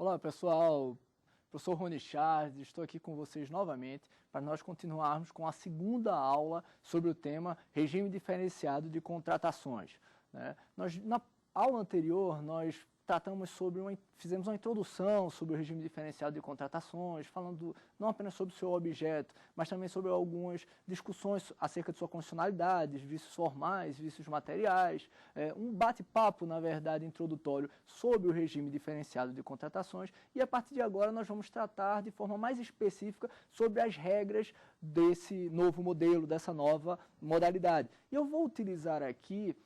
Olá pessoal, professor Rony Charles, estou aqui com vocês novamente para nós continuarmos com a segunda aula sobre o tema regime diferenciado de contratações. Na aula anterior nós tratamos fizemos uma introdução sobre o regime diferenciado de contratações, falando não apenas sobre o seu objeto, mas também sobre algumas discussões acerca de sua constitucionalidade, vícios formais, vícios materiais, um bate-papo, na verdade, introdutório sobre o regime diferenciado de contratações, e a partir de agora nós vamos tratar de forma mais específica sobre as regras desse novo modelo, dessa nova modalidade. E eu vou utilizar aqui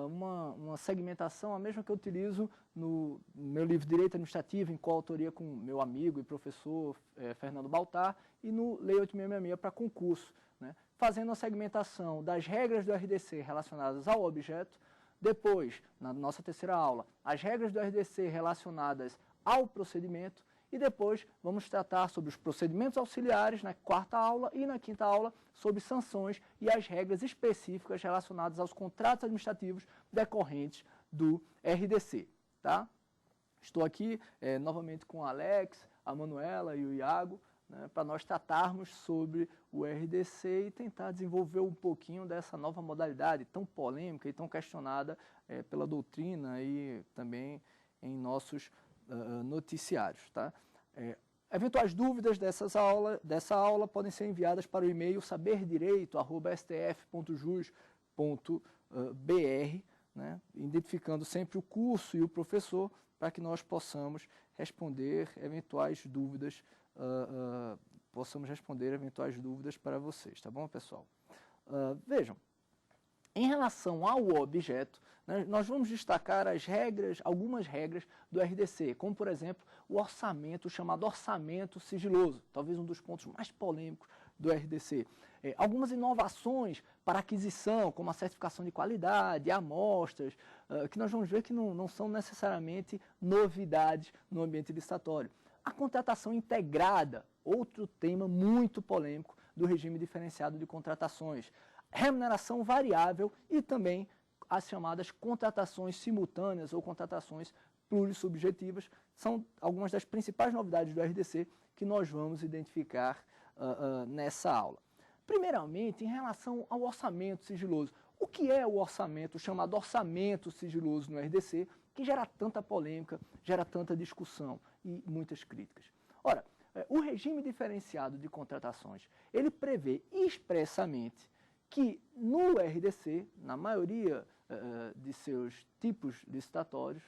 uma segmentação, a mesma que eu utilizo no meu livro Direito Administrativo, em coautoria com meu amigo e professor Fernando Baltar, e no Lei 8666 para concurso, fazendo a segmentação das regras do RDC relacionadas ao objeto, depois, na nossa terceira aula, as regras do RDC relacionadas ao procedimento, e depois vamos tratar sobre os procedimentos auxiliares na quarta aula e na quinta aula sobre sanções e as regras específicas relacionadas aos contratos administrativos decorrentes do RDC. Tá? Estou aqui novamente com o Alex, a Manuela e o Iago, para nós tratarmos sobre o RDC e tentar desenvolver um pouquinho dessa nova modalidade tão polêmica e tão questionada pela doutrina e também em nossos noticiários. Tá? Eventuais dúvidas dessa aula podem ser enviadas para o e-mail saberdireito@stf.jus.br, identificando sempre o curso e o professor para que nós possamos responder eventuais dúvidas, para vocês, tá bom, pessoal? Vejam. Em relação ao objeto, nós vamos destacar algumas regras do RDC, como, por exemplo, o orçamento, o chamado orçamento sigiloso, talvez um dos pontos mais polêmicos do RDC. Algumas inovações para aquisição, como a certificação de qualidade, amostras, que nós vamos ver que não são necessariamente novidades no ambiente licitatório. A contratação integrada, outro tema muito polêmico do regime diferenciado de contratações. Remuneração variável e também as chamadas contratações simultâneas ou contratações plurissubjetivas são algumas das principais novidades do RDC que nós vamos identificar nessa aula. Primeiramente, em relação ao orçamento sigiloso. O que é o orçamento, o chamado orçamento sigiloso no RDC, que gera tanta polêmica, gera tanta discussão e muitas críticas? Ora, o regime diferenciado de contratações, ele prevê expressamente que no RDC, na maioria de seus tipos licitatórios,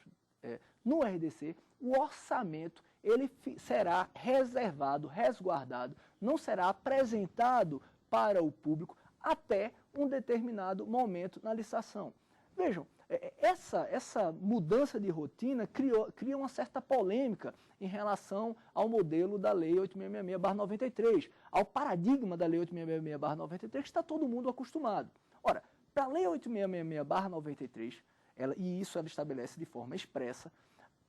no RDC, o orçamento ele será reservado, resguardado, não será apresentado para o público até um determinado momento na licitação. Vejam, essa mudança de rotina cria uma certa polêmica em relação ao modelo da Lei 8666/93, ao paradigma da Lei 8666/93 que está todo mundo acostumado. Ora, para a Lei 8666/93, e isso ela estabelece de forma expressa,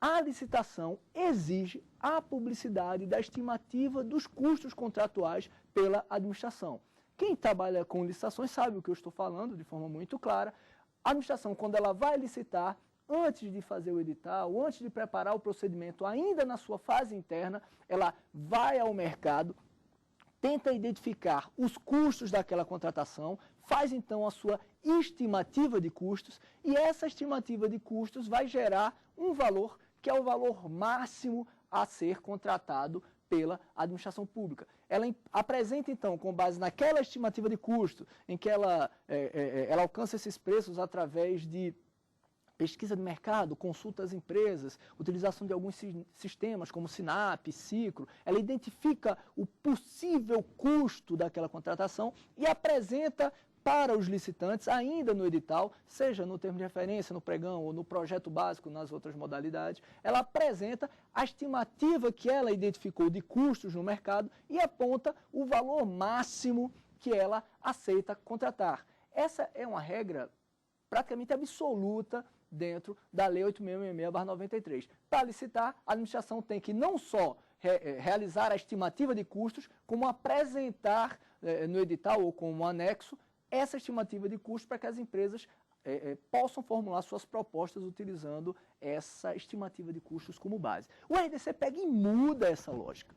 a licitação exige a publicidade da estimativa dos custos contratuais pela administração. Quem trabalha com licitações sabe o que eu estou falando de forma muito clara. A administração, quando ela vai licitar, antes de fazer o edital, antes de preparar o procedimento, ainda na sua fase interna, ela vai ao mercado, tenta identificar os custos daquela contratação, faz então a sua estimativa de custos, e essa estimativa de custos vai gerar um valor que é o valor máximo a ser contratado pela administração pública. Ela apresenta, então, com base naquela estimativa de custo, em que ela alcança esses preços através de pesquisa de mercado, consulta às empresas, utilização de alguns sistemas como Sinap, Cicro, ela identifica o possível custo daquela contratação e apresenta para os licitantes, ainda no edital, seja no termo de referência, no pregão ou no projeto básico, nas outras modalidades, ela apresenta a estimativa que ela identificou de custos no mercado e aponta o valor máximo que ela aceita contratar. Essa é uma regra praticamente absoluta dentro da Lei 8666/93. Para licitar, a administração tem que não só realizar a estimativa de custos, como apresentar no edital ou como anexo essa estimativa de custos para que as empresas possam formular suas propostas utilizando essa estimativa de custos como base. O RDC pega e muda essa lógica.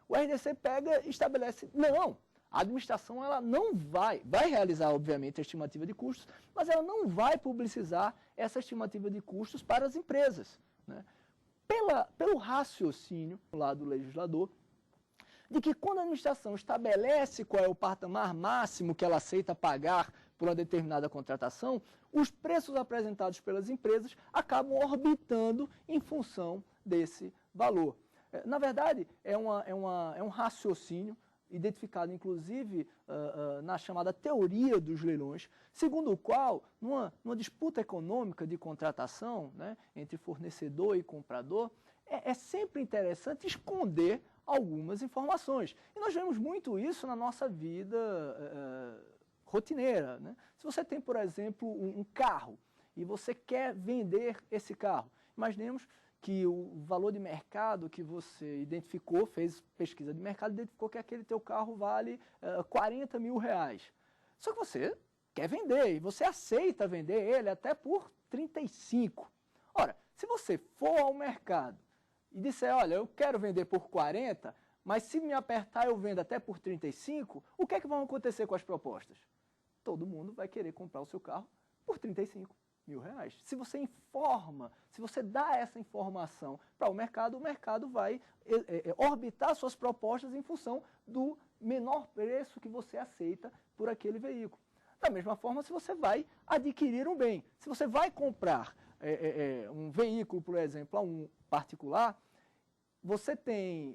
O RDC pega e estabelece, não, a administração ela não vai realizar, obviamente, a estimativa de custos, mas ela não vai publicizar essa estimativa de custos para as empresas, né? Pelo raciocínio lá do legislador, de que quando a administração estabelece qual é o patamar máximo que ela aceita pagar por uma determinada contratação, os preços apresentados pelas empresas acabam orbitando em função desse valor. Na verdade, é um raciocínio identificado, inclusive, na chamada teoria dos leilões, segundo o qual, numa disputa econômica de contratação, né, entre fornecedor e comprador, é sempre interessante esconder algumas informações. E nós vemos muito isso na nossa vida rotineira, né? Se você tem, por exemplo, um carro e você quer vender esse carro, imaginemos que o valor de mercado que você identificou, fez pesquisa de mercado, identificou que aquele teu carro vale 40 mil reais. Só que você quer vender e você aceita vender ele até por 35. Ora, se você for ao mercado e disser, olha, eu quero vender por 40, mas se me apertar eu vendo até por 35, o que é que vai acontecer com as propostas? Todo mundo vai querer comprar o seu carro por 35 mil reais. Se você informa, se você dá essa informação para o mercado vai orbitar suas propostas em função do menor preço que você aceita por aquele veículo. Da mesma forma, se você vai adquirir um bem, se você vai comprar um veículo, por exemplo, a um particular, você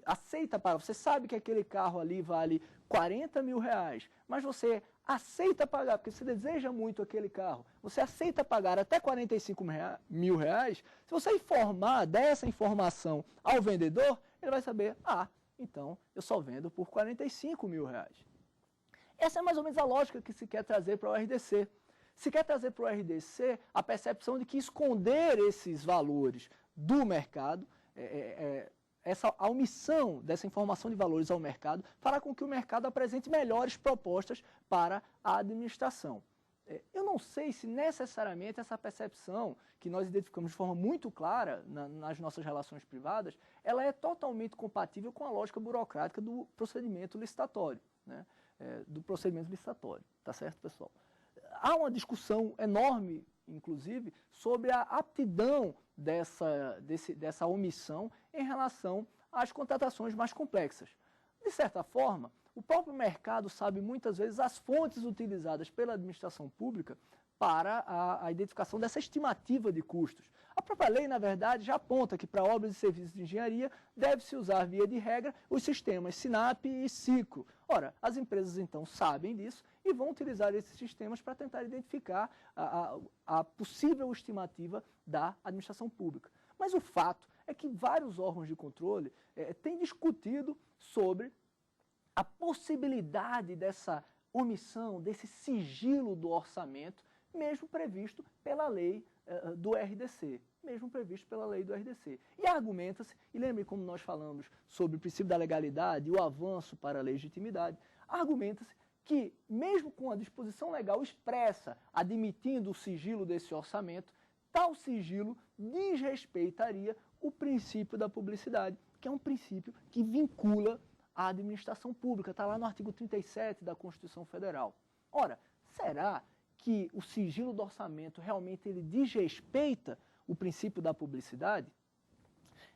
aceita pagar, você sabe que aquele carro ali vale 40 mil reais, mas você aceita pagar, porque você deseja muito aquele carro, você aceita pagar até 45 mil reais, se você der essa informação ao vendedor, ele vai saber, então eu só vendo por 45 mil reais. Essa é mais ou menos a lógica que se quer trazer para o RDC. Se quer trazer para o RDC a percepção de que esconder esses valores do mercado, a omissão dessa informação de valores ao mercado fará com que o mercado apresente melhores propostas para a administração. Eu não sei se necessariamente essa percepção que nós identificamos de forma muito clara nas nossas relações privadas, ela é totalmente compatível com a lógica burocrática do procedimento licitatório, né? Tá certo, pessoal? Há uma discussão enorme, inclusive, sobre a aptidão dessa omissão em relação às contratações mais complexas. De certa forma, o próprio mercado sabe muitas vezes as fontes utilizadas pela administração pública para a identificação dessa estimativa de custos. A própria lei, na verdade, já aponta que para obras e serviços de engenharia deve-se usar, via de regra, os sistemas SINAP e Ciclo. Ora, as empresas então sabem disso e vão utilizar esses sistemas para tentar identificar a possível estimativa da administração pública. Mas o fato é que vários órgãos de controle têm discutido sobre a possibilidade dessa omissão, desse sigilo do orçamento, mesmo previsto pela lei do RDC. E argumenta-se, e lembre como nós falamos sobre o princípio da legalidade e o avanço para a legitimidade, argumenta-se que, mesmo com a disposição legal expressa admitindo o sigilo desse orçamento, tal sigilo desrespeitaria o princípio da publicidade, que é um princípio que vincula a administração pública, está lá no artigo 37 da Constituição Federal. Ora, será que o sigilo do orçamento realmente ele desrespeita o princípio da publicidade?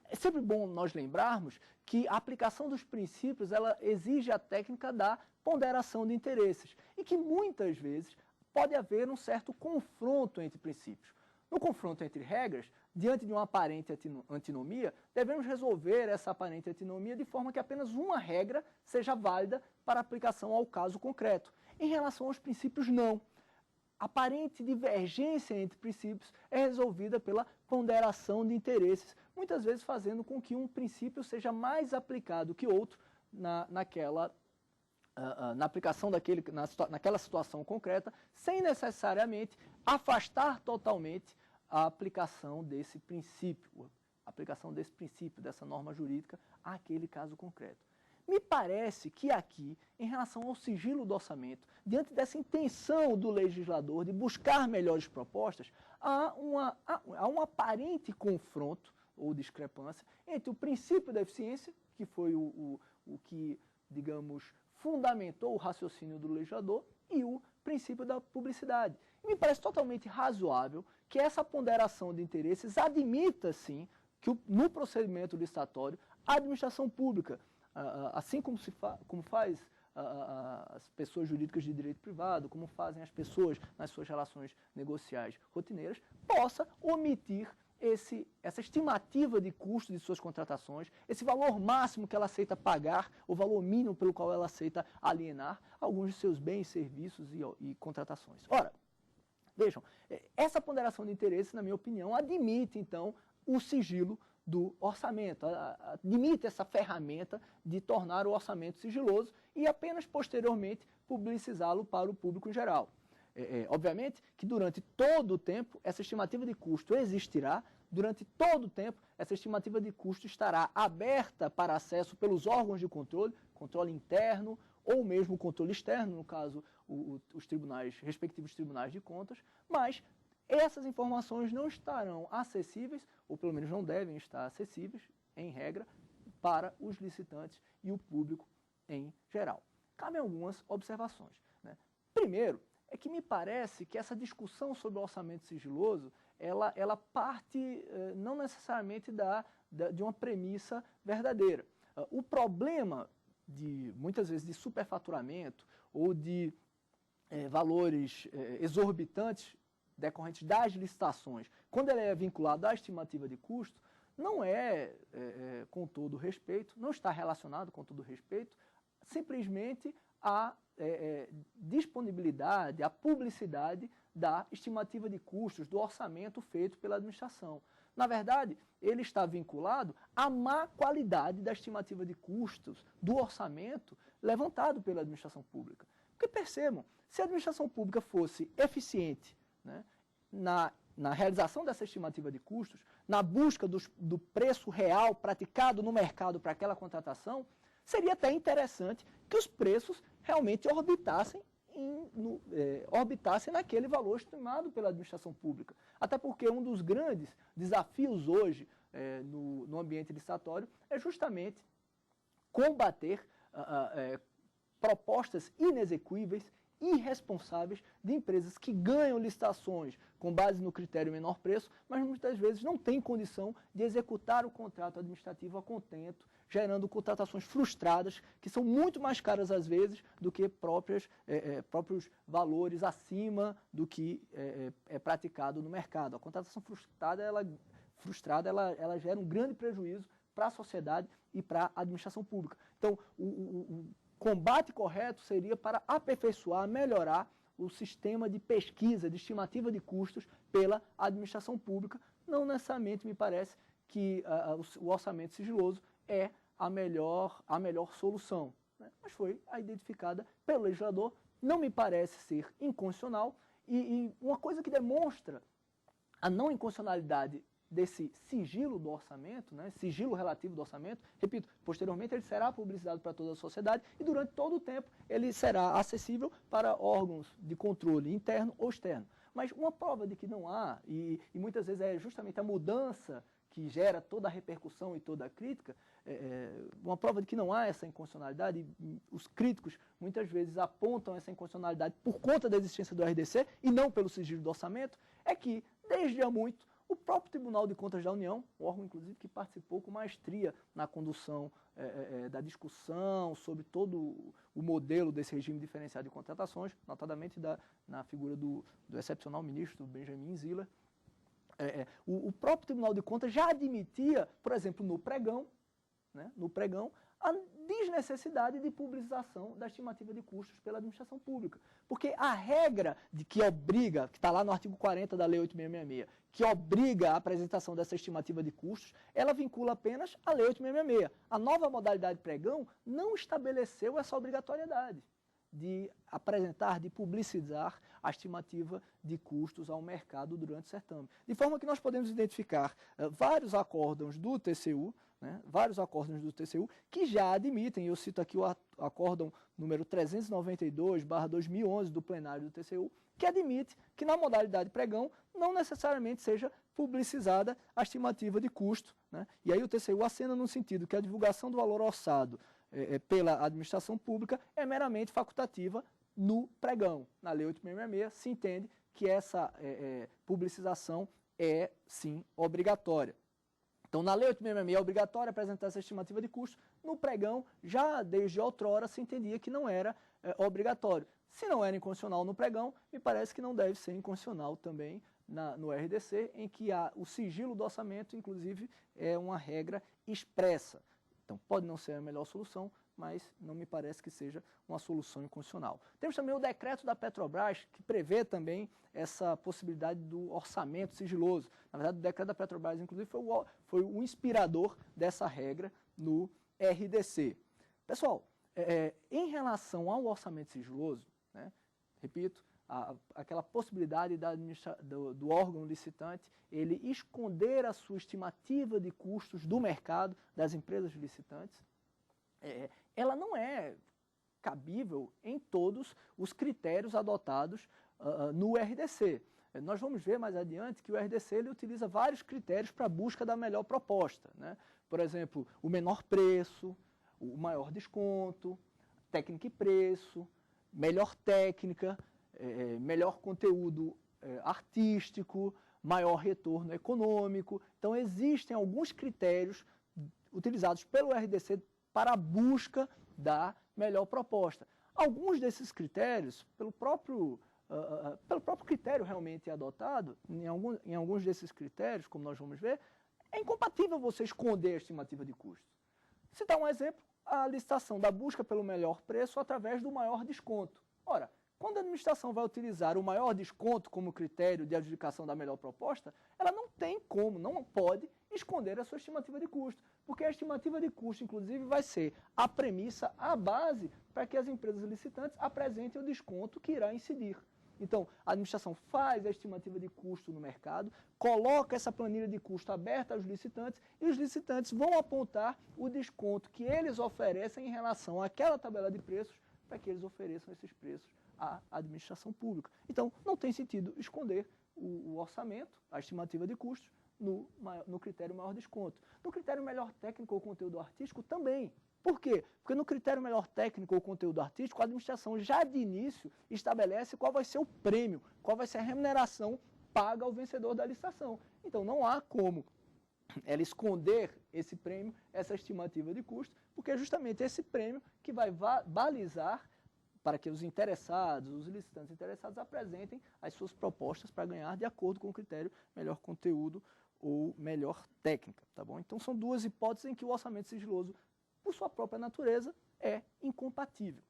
É sempre bom nós lembrarmos que a aplicação dos princípios ela exige a técnica da ponderação de interesses e que muitas vezes pode haver um certo confronto entre princípios. No confronto entre regras, diante de uma aparente antinomia, devemos resolver essa aparente antinomia de forma que apenas uma regra seja válida para aplicação ao caso concreto. Em relação aos princípios, não. A aparente divergência entre princípios é resolvida pela ponderação de interesses, muitas vezes fazendo com que um princípio seja mais aplicado que outro na aplicação naquela situação concreta, sem necessariamente afastar totalmente a aplicação desse princípio, dessa norma jurídica àquele caso concreto. Me parece que aqui, em relação ao sigilo do orçamento, diante dessa intenção do legislador de buscar melhores propostas, há um aparente confronto ou discrepância entre o princípio da eficiência, que foi o que, digamos, fundamentou o raciocínio do legislador, e o princípio da publicidade. E me parece totalmente razoável que essa ponderação de interesses admita, sim, que no procedimento licitatório, a administração pública, assim como faz as pessoas jurídicas de direito privado, como fazem as pessoas nas suas relações negociais rotineiras, possa omitir essa estimativa de custo de suas contratações, esse valor máximo que ela aceita pagar, o valor mínimo pelo qual ela aceita alienar alguns de seus bens, serviços e contratações. Ora, vejam, essa ponderação de interesse, na minha opinião, admite, então, o sigilo do orçamento, admite essa ferramenta de tornar o orçamento sigiloso e apenas posteriormente publicizá-lo para o público em geral. Obviamente que durante todo o tempo essa estimativa de custo existirá, durante todo o tempo essa estimativa de custo estará aberta para acesso pelos órgãos de controle, controle interno ou mesmo controle externo, no caso os respectivos tribunais de contas, mas essas informações não estarão acessíveis, ou pelo menos não devem estar acessíveis, em regra, para os licitantes e o público em geral. Cabem algumas observações, né? Primeiro, é que me parece que essa discussão sobre o orçamento sigiloso, ela parte não necessariamente de uma premissa verdadeira. O problema, muitas vezes, de superfaturamento ou de valores exorbitantes decorrentes das licitações, quando ele é vinculado à estimativa de custo, não com todo respeito, não está relacionado com todo respeito, simplesmente a disponibilidade, a publicidade da estimativa de custos, do orçamento feito pela administração. Na verdade, ele está vinculado à má qualidade da estimativa de custos do orçamento levantado pela administração pública. Porque percebam, se a administração pública fosse eficiente, né, na realização dessa estimativa de custos, na busca do preço real praticado no mercado para aquela contratação, seria até interessante que os preços realmente orbitassem naquele valor estimado pela administração pública. Até porque um dos grandes desafios hoje no ambiente licitatório é justamente combater propostas inexequíveis, irresponsáveis de empresas que ganham licitações com base no critério menor preço, mas muitas vezes não têm condição de executar o contrato administrativo a contento, gerando contratações frustradas, que são muito mais caras às vezes do que próprios valores acima do que é praticado no mercado. A contratação frustrada, ela gera um grande prejuízo para a sociedade e para a administração pública. Então, o combate correto seria para aperfeiçoar, melhorar o sistema de pesquisa, de estimativa de custos pela administração pública. Não necessariamente me parece que o orçamento sigiloso é a melhor solução, né? Mas foi a identificada pelo legislador, não me parece ser inconstitucional, e uma coisa que demonstra a não inconstitucionalidade desse sigilo do orçamento, né, sigilo relativo do orçamento, repito, posteriormente ele será publicizado para toda a sociedade e durante todo o tempo ele será acessível para órgãos de controle interno ou externo. Mas uma prova de que não há, e muitas vezes é justamente a mudança que gera toda a repercussão e toda a crítica, uma prova de que não há essa inconstitucionalidade, e os críticos muitas vezes apontam essa inconstitucionalidade por conta da existência do RDC e não pelo sigilo do orçamento, é que, desde há muito, o próprio Tribunal de Contas da União, um órgão inclusive que participou com maestria na condução da discussão sobre todo o modelo desse regime diferenciado de contratações, notadamente na figura do excepcional ministro Benjamin Ziller, o próprio Tribunal de Contas já admitia, por exemplo, no pregão, a desnecessidade de publicização da estimativa de custos pela administração pública. Porque a regra que está lá no artigo 40 da Lei 8.666, que obriga a apresentação dessa estimativa de custos, ela vincula apenas a Lei 8.666. A nova modalidade pregão não estabeleceu essa obrigatoriedade de apresentar, de publicizar a estimativa de custos ao mercado durante o certame. De forma que nós podemos identificar vários acórdãos do TCU, né, vários acórdãos do TCU que já admitem, eu cito aqui o acórdão número 392/2011 do plenário do TCU, que admite que na modalidade pregão não necessariamente seja publicizada a estimativa de custo, né? E aí o TCU acena no sentido que a divulgação do valor orçado pela administração pública é meramente facultativa no pregão. Na Lei 8.666 se entende que essa publicização é, sim, obrigatória. Então, na Lei 8.666 é obrigatório apresentar essa estimativa de custo. No pregão, já desde outrora, se entendia que não era obrigatório. Se não era inconstitucional no pregão, me parece que não deve ser inconstitucional também no RDC, em que o sigilo do orçamento, inclusive, é uma regra expressa. Então, pode não ser a melhor solução, mas não me parece que seja uma solução inconstitucional. Temos também o decreto da Petrobras, que prevê também essa possibilidade do orçamento sigiloso. Na verdade, o decreto da Petrobras, inclusive, foi o inspirador dessa regra no RDC. Pessoal, em relação ao orçamento sigiloso, né, repito, aquela possibilidade do órgão licitante ele esconder a sua estimativa de custos do mercado, das empresas licitantes, ela não é cabível em todos os critérios adotados no RDC. Nós vamos ver mais adiante que o RDC ele utiliza vários critérios para a busca da melhor proposta, né? Por exemplo, o menor preço, o maior desconto, técnica e preço, melhor técnica, melhor conteúdo artístico, maior retorno econômico. Então, existem alguns critérios utilizados pelo RDC para a busca da melhor proposta. Alguns desses critérios, pelo próprio critério realmente adotado, em alguns desses critérios, como nós vamos ver, é incompatível você esconder a estimativa de custos. Citar um exemplo, a licitação da busca pelo melhor preço através do maior desconto. Ora, quando a administração vai utilizar o maior desconto como critério de adjudicação da melhor proposta, ela não tem como, não pode esconder a sua estimativa de custo, porque a estimativa de custo, inclusive, vai ser a premissa, a base para que as empresas licitantes apresentem o desconto que irá incidir. Então, a administração faz a estimativa de custo no mercado, coloca essa planilha de custo aberta aos licitantes e os licitantes vão apontar o desconto que eles oferecem em relação àquela tabela de preços para que eles ofereçam esses preços à administração pública. Então, não tem sentido esconder o orçamento, a estimativa de custos, no critério maior desconto. No critério melhor técnico ou conteúdo artístico também. Por quê? Porque no critério melhor técnico ou conteúdo artístico, a administração já de início estabelece qual vai ser o prêmio, qual vai ser a remuneração paga ao vencedor da licitação. Então não há como ela esconder esse prêmio, essa estimativa de custo, porque é justamente esse prêmio que vai balizar para que os interessados, os licitantes interessados apresentem as suas propostas para ganhar de acordo com o critério melhor conteúdo ou melhor técnica, tá bom? Então são duas hipóteses em que o orçamento sigiloso, por sua própria natureza, é incompatível.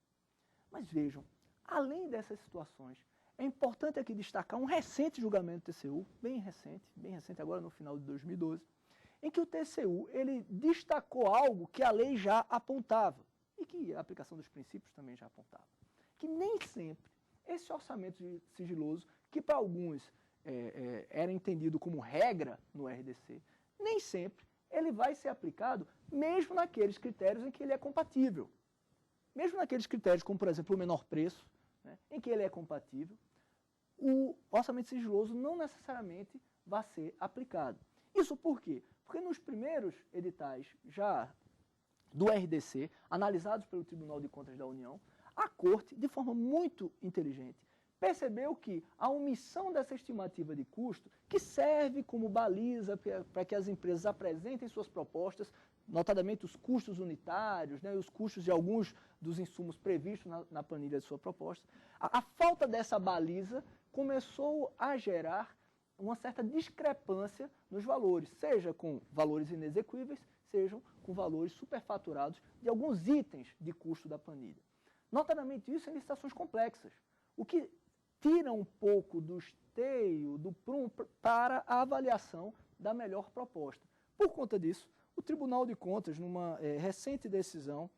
Mas vejam, além dessas situações, é importante aqui destacar um recente julgamento do TCU, bem recente agora no final de 2012, em que o TCU ele destacou algo que a lei já apontava e que a aplicação dos princípios também já apontava, que nem sempre esse orçamento sigiloso, que para alguns era entendido como regra no RDC, nem sempre ele vai ser aplicado mesmo naqueles critérios em que ele é compatível. Mesmo naqueles critérios como, por exemplo, o menor preço, né, em que ele é compatível, o orçamento sigiloso não necessariamente vai ser aplicado. Isso por quê? Porque nos primeiros editais já do RDC, analisados pelo Tribunal de Contas da União, a Corte, de forma muito inteligente, percebeu que a omissão dessa estimativa de custo, que serve como baliza para que as empresas apresentem suas propostas, notadamente os custos unitários, né, e os custos de alguns dos insumos previstos na planilha de sua proposta, a falta dessa baliza começou a gerar uma certa discrepância nos valores, seja com valores inexequíveis, sejam com valores superfaturados de alguns itens de custo da planilha. Notadamente isso em licitações complexas, o que tira um pouco do esteio, do prumo, para a avaliação da melhor proposta. Por conta disso, o Tribunal de Contas, numa recente decisão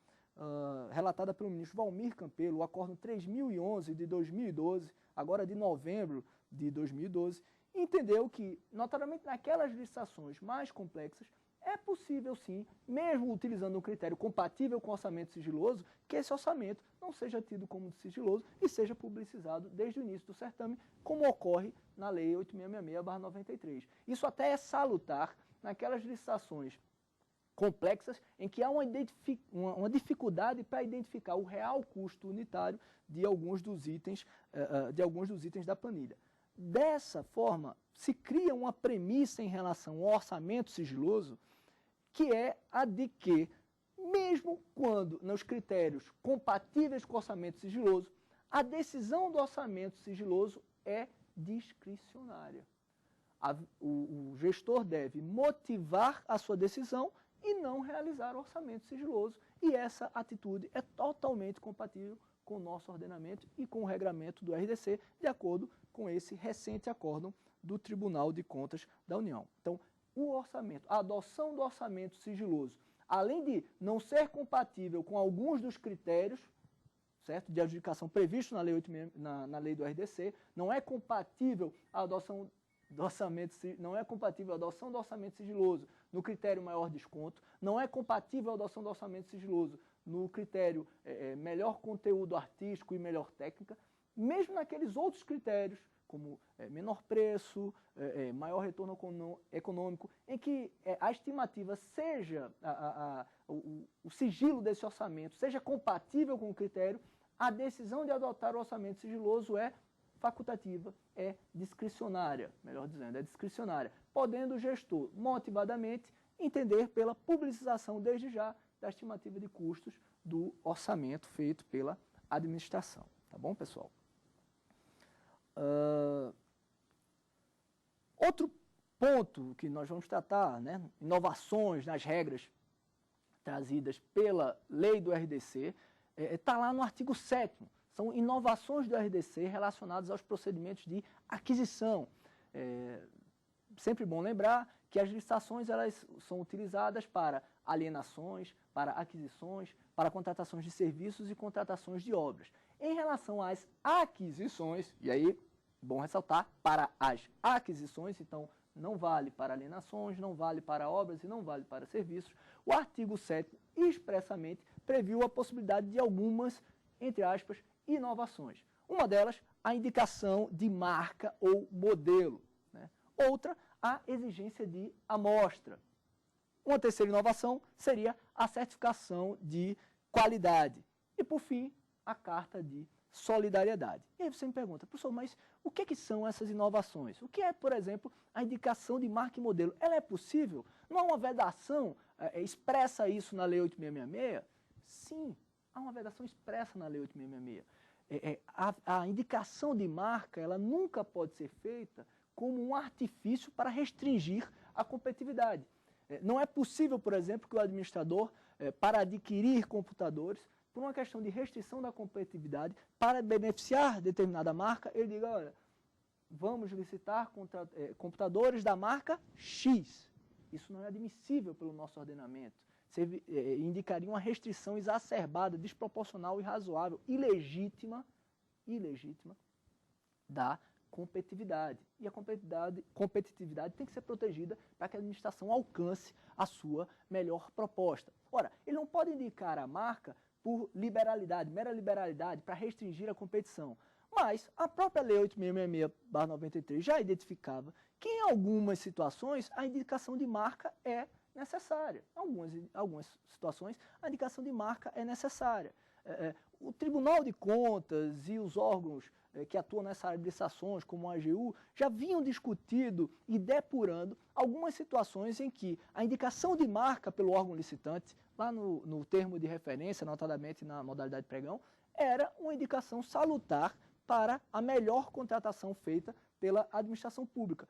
relatada pelo ministro Valmir Campelo, o Acórdão 3011 de 2012, agora de novembro de 2012, entendeu que, notadamente naquelas licitações mais complexas, é possível sim, mesmo utilizando um critério compatível com o orçamento sigiloso, que esse orçamento não seja tido como sigiloso e seja publicizado desde o início do certame, como ocorre na Lei 8666/93. Isso até é salutar naquelas licitações complexas em que há uma dificuldade para identificar o real custo unitário de alguns dos itens da planilha. Dessa forma, se cria uma premissa em relação ao orçamento sigiloso, que é a de que, mesmo quando nos critérios compatíveis com o orçamento sigiloso, a decisão do orçamento sigiloso é discricionária. O gestor deve motivar a sua decisão e não realizar o orçamento sigiloso. E essa atitude é totalmente compatível com o nosso ordenamento e com o regramento do RDC, de acordo com esse recente acórdão do Tribunal de Contas da União. Então, o orçamento, a adoção do orçamento sigiloso, além de não ser compatível com alguns dos critérios, certo, de adjudicação previstos na lei do RDC, não é compatível a adoção do orçamento sigiloso no critério maior desconto, não é compatível a adoção do orçamento sigiloso no critério melhor conteúdo artístico e melhor técnica, mesmo naqueles outros critérios, como menor preço, maior retorno econômico, em que a estimativa seja, o sigilo desse orçamento seja compatível com o critério, a decisão de adotar o orçamento sigiloso é facultativa, é discricionária, melhor dizendo, é discricionária, podendo o gestor motivadamente entender pela publicização desde já da estimativa de custos do orçamento feito pela administração. Tá bom, pessoal? Outro ponto que nós vamos tratar, né, inovações nas regras trazidas pela lei do RDC, está lá no artigo 7º. São inovações do RDC relacionadas aos procedimentos de aquisição. Sempre bom lembrar que as licitações elas são utilizadas para alienações, para aquisições, para contratações de serviços e contratações de obras. Em relação às aquisições, e aí, bom ressaltar, para as aquisições, então não vale para alienações, não vale para obras e não vale para serviços, o artigo 7º expressamente previu a possibilidade de algumas, entre aspas, inovações. Uma delas, a indicação de marca ou modelo, né? Outra, a exigência de amostra. Uma terceira inovação seria a certificação de qualidade. E, por fim, a carta de solidariedade. E aí você me pergunta, professor, mas o que são essas inovações? O que é, por exemplo, a indicação de marca e modelo? Ela é possível? Não há uma vedação expressa isso na Lei 8666? Sim, há uma vedação expressa na Lei 8666. A indicação de marca, ela nunca pode ser feita como um artifício para restringir a competitividade. Não é possível, por exemplo, que o administrador, para adquirir computadores, por uma questão de restrição da competitividade, para beneficiar determinada marca, ele diga, olha, vamos licitar computadores da marca X. Isso não é admissível pelo nosso ordenamento. Você indicaria uma restrição exacerbada, desproporcional, irrazoável, ilegítima da competitividade. E a competitividade tem que ser protegida para que a administração alcance a sua melhor proposta. Ora, ele não pode indicar a marca por liberalidade, mera liberalidade, para restringir a competição. Mas a própria Lei 8666/93 já identificava que em algumas situações a indicação de marca é necessária. Em algumas situações a indicação de marca é necessária. O Tribunal de Contas e os órgãos que atuam nessa área de licitações, como a AGU, já vinham discutindo e depurando algumas situações em que a indicação de marca pelo órgão licitante, lá no termo de referência, notadamente na modalidade pregão, era uma indicação salutar para a melhor contratação feita pela administração pública.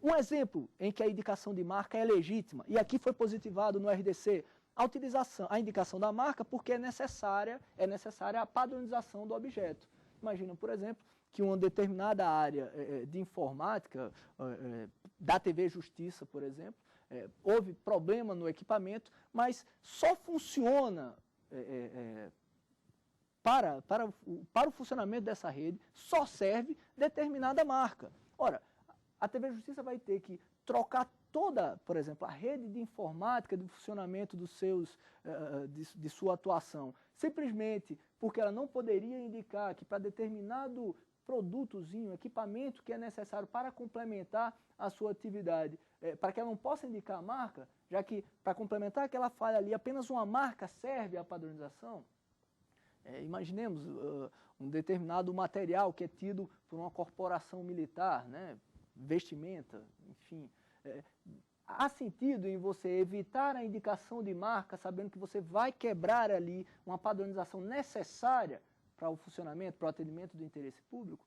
Um exemplo em que a indicação de marca é legítima, e aqui foi positivado no RDC, a indicação da marca porque é necessária a padronização do objeto. Imagina, por exemplo, que uma determinada área de informática, da TV Justiça, por exemplo, houve problema no equipamento, mas só funciona para o funcionamento dessa rede, só serve determinada marca. Ora, a TV Justiça vai ter que trocar toda, por exemplo, a rede de informática do funcionamento de sua atuação, simplesmente porque ela não poderia indicar que para determinado produtozinho, equipamento que é necessário para complementar a sua atividade, para que ela não possa indicar a marca, já que para complementar aquela falha ali apenas uma marca serve à padronização. Imaginemos um determinado material que é tido por uma corporação militar, né, vestimenta, enfim. Há sentido em você evitar a indicação de marca, sabendo que você vai quebrar ali uma padronização necessária para o funcionamento, para o atendimento do interesse público?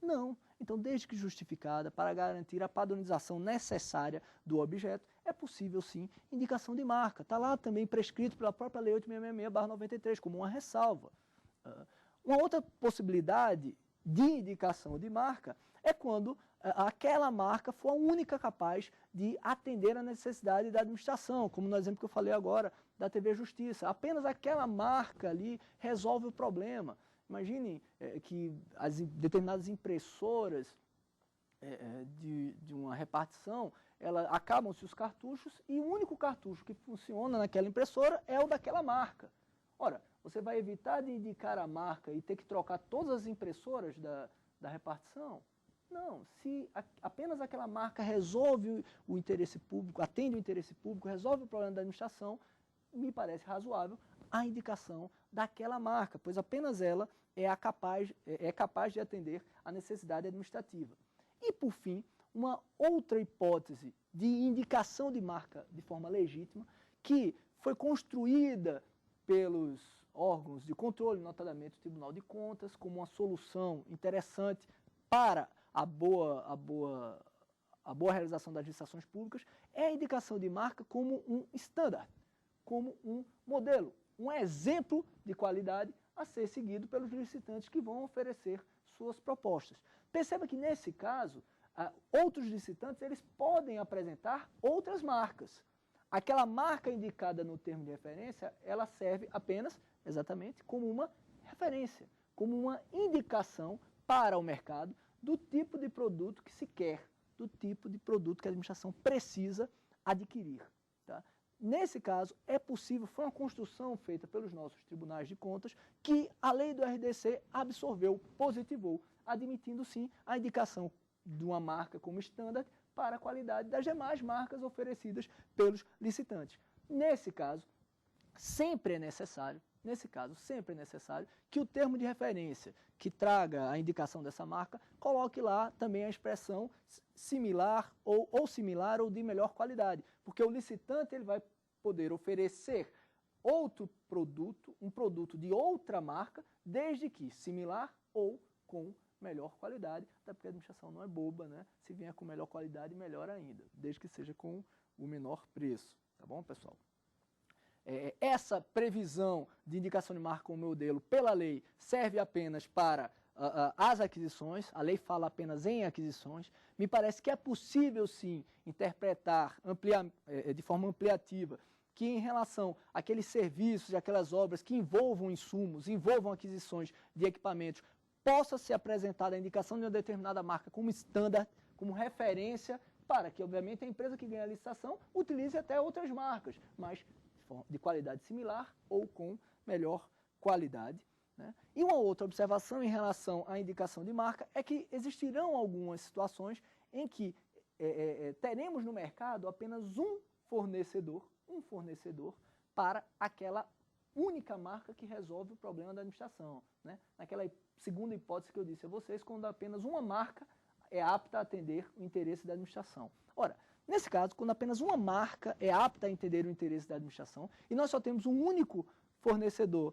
Não. Então, desde que justificada, para garantir a padronização necessária do objeto, é possível sim indicação de marca. Está lá também prescrito pela própria Lei 8.666/93, como uma ressalva. Uma outra possibilidade de indicação de marca é quando aquela marca for a única capaz de atender a necessidade da administração, como no exemplo que eu falei agora da TV Justiça. Apenas aquela marca ali resolve o problema. Imaginem que determinadas impressoras de uma repartição, acabam-se os cartuchos e o único cartucho que funciona naquela impressora é o daquela marca. Ora, você vai evitar de indicar a marca e ter que trocar todas as impressoras da repartição? Não, se apenas aquela marca resolve o interesse público, atende o interesse público, resolve o problema da administração, me parece razoável a indicação daquela marca, pois apenas ela é capaz de atender a necessidade administrativa. E, por fim, uma outra hipótese de indicação de marca de forma legítima, que foi construída pelos órgãos de controle, notadamente o Tribunal de Contas, como uma solução interessante para a boa realização das licitações públicas, é a indicação de marca como um standard, como um modelo, um exemplo de qualidade a ser seguido pelos licitantes que vão oferecer suas propostas. Perceba que, nesse caso, outros licitantes eles podem apresentar outras marcas. Aquela marca indicada no termo de referência, ela serve apenas, exatamente, como uma referência, como uma indicação para o mercado do tipo de produto que se quer, do tipo de produto que a administração precisa adquirir. Tá? Nesse caso, é possível, foi uma construção feita pelos nossos tribunais de contas, que a lei do RDC absorveu, positivou, admitindo sim a indicação de uma marca como standard para a qualidade das demais marcas oferecidas pelos licitantes. Nesse caso, sempre é necessário que o termo de referência que traga a indicação dessa marca coloque lá também a expressão similar ou de melhor qualidade, porque o licitante ele vai poder oferecer outro produto, um produto de outra marca, desde que similar ou com melhor qualidade, até porque a administração não é boba, né? Se vier com melhor qualidade, melhor ainda, desde que seja com o menor preço, tá bom, pessoal? Essa previsão de indicação de marca como modelo pela lei serve apenas para as aquisições, a lei fala apenas em aquisições. Me parece que é possível sim interpretar de forma ampliativa que em relação àqueles serviços e aquelas obras que envolvam insumos, envolvam aquisições de equipamentos, possa ser apresentada a indicação de uma determinada marca como standard, como referência, para que, obviamente, a empresa que ganha a licitação utilize até outras marcas, mas de qualidade similar ou com melhor qualidade. Né? E uma outra observação em relação à indicação de marca é que existirão algumas situações em que teremos no mercado apenas um fornecedor para aquela única marca que resolve o problema da administração. Né? Naquela segunda hipótese que eu disse a vocês, quando apenas uma marca é apta a atender o interesse da administração. Ora, nesse caso, quando apenas uma marca é apta a entender o interesse da administração e nós só temos um único fornecedor,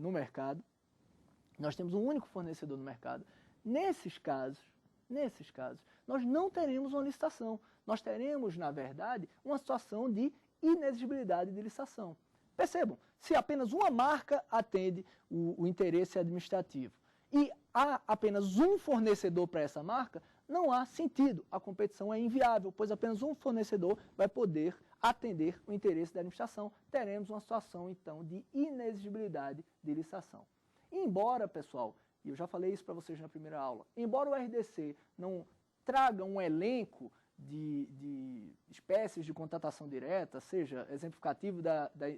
no mercado, nesses casos, nós não teremos uma licitação. Nós teremos, na verdade, uma situação de inexigibilidade de licitação. Percebam, se apenas uma marca atende o interesse administrativo e há apenas um fornecedor para essa marca, não há sentido, a competição é inviável, pois apenas um fornecedor vai poder atender o interesse da administração. Teremos uma situação, então, de inexigibilidade de licitação. Embora, pessoal, e eu já falei isso para vocês na primeira aula, embora o RDC não traga um elenco de espécies de contratação direta, seja exemplificativo